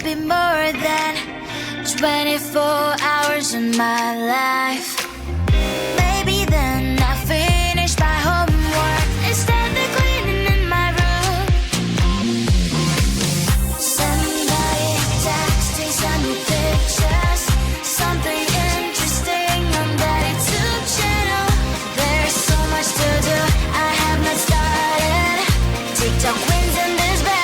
be more than 24 hours in my life. Maybe then I finish my homework instead of cleaning in my room. Somebody texting, send me pictures, something interesting on that YouTube channel. There's so much to do, I have not started. TikTok wins in this battle.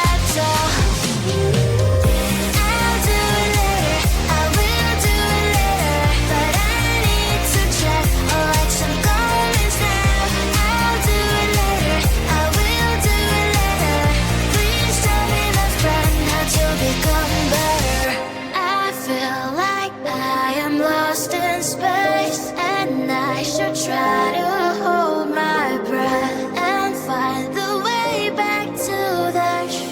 I'll do it later, I will do it later, but I need to check or write some comments now. I'll do it later, I will do it later. Please tell me, my friend, how to become better. I feel like I am lost in space, and I should try to hold my breath and find the way back to the ship.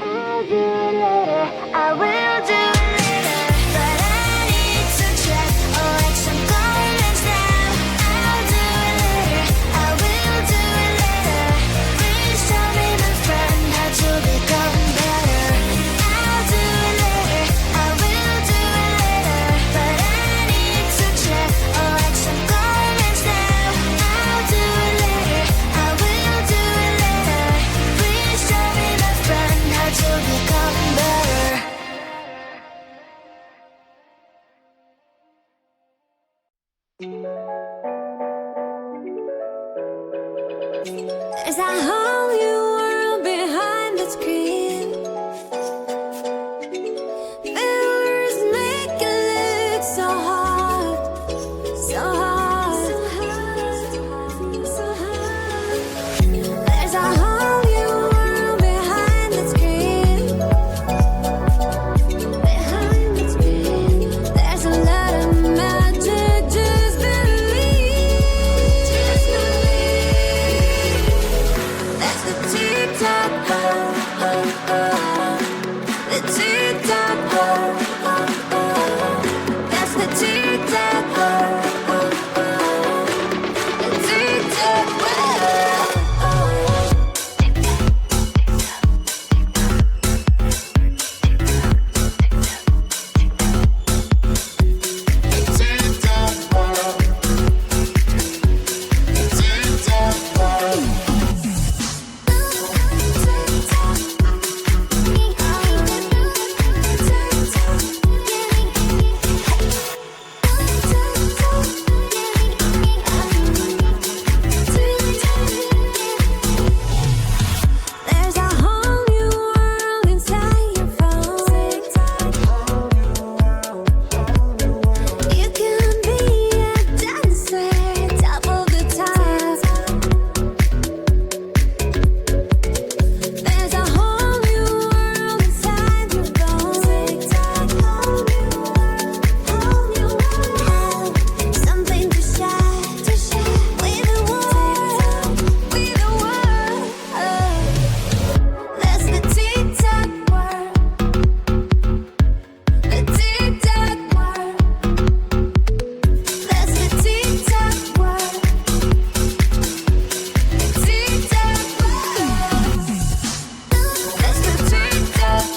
I'll do it later, I will do it later, but I need to check or write some comments now. I'll do it later, I will do it later. Please tell me, my friend, how to become better. I'll do it later, I will do it later, but I need to check or write some comments now. I'll do it later, I will do it later. Please tell me, my friend, how to become better. There's a whole new world behind the screen. Filters make it look so hard, so hard, so hard. There's a whole new world behind the screen. Behind the screen, there's a lot of magic. Just believe, just believe. That's the TikTok world, the TikTok world. That's the TikTok world, the TikTok world. There's a whole new world inside your phone. You can be a dancer, top of the top. There's a whole new world inside your phone. Whole new world, something to share with the world, with the world. That's the TikTok world, the TikTok world. That's the TikTok world, the TikTok world. That's the TikTok world,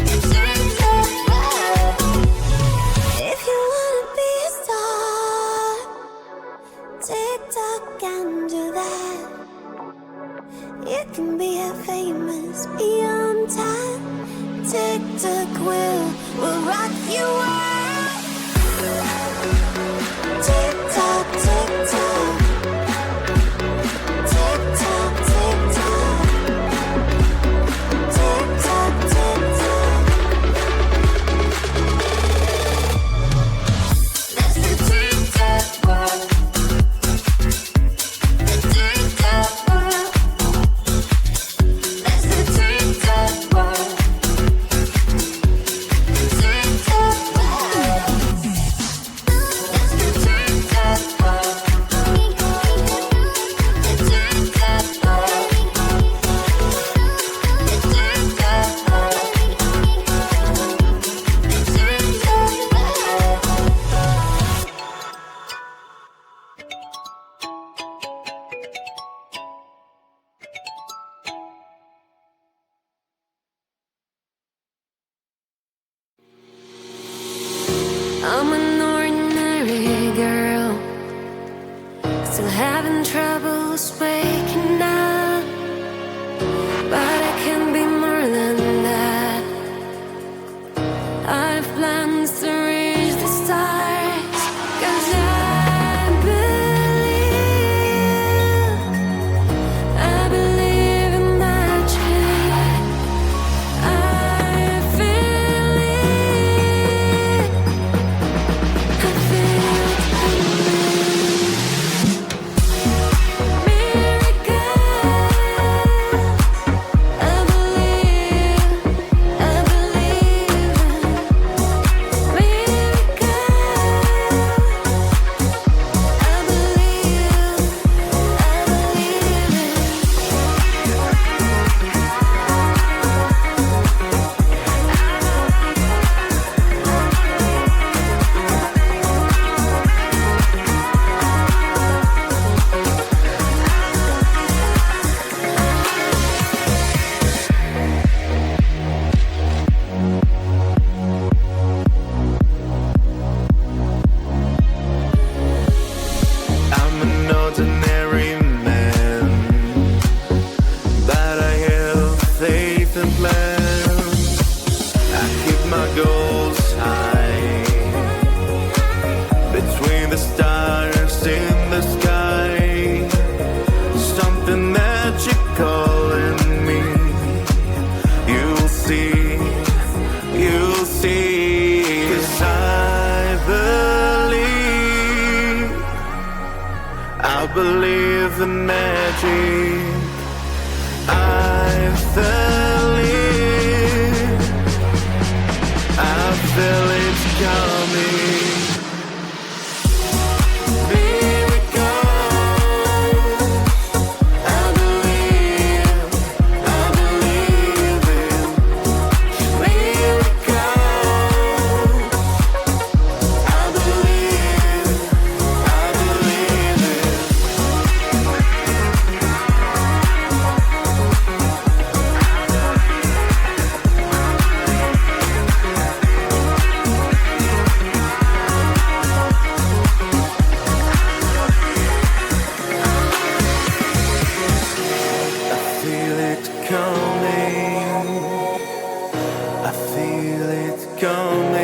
the TikTok world. If you wanna be a star, TikTok can do that. You can be a famous beyond time. TikTok will rock you out. TikTok, TikTok, TikTok, TikTok, TikTok, TikTok. That's the TikTok world, the TikTok world. That's the TikTok world, the TikTok world. having troubles waking up, but I can be more than that. I have plans to reach the stars, 'cause I believe in magic. I feel it. I feel it coming. Miracle. I believe in. I'm an ordinary man, but I have faith and plans. I keep my goals high, between the stars in the sky. Something magical in me. You'll see, 'cause I believe in magic. I feel it. I feel it coming. Miracle. I believe in. Miracle. I believe it. I feel it coming. I feel it coming.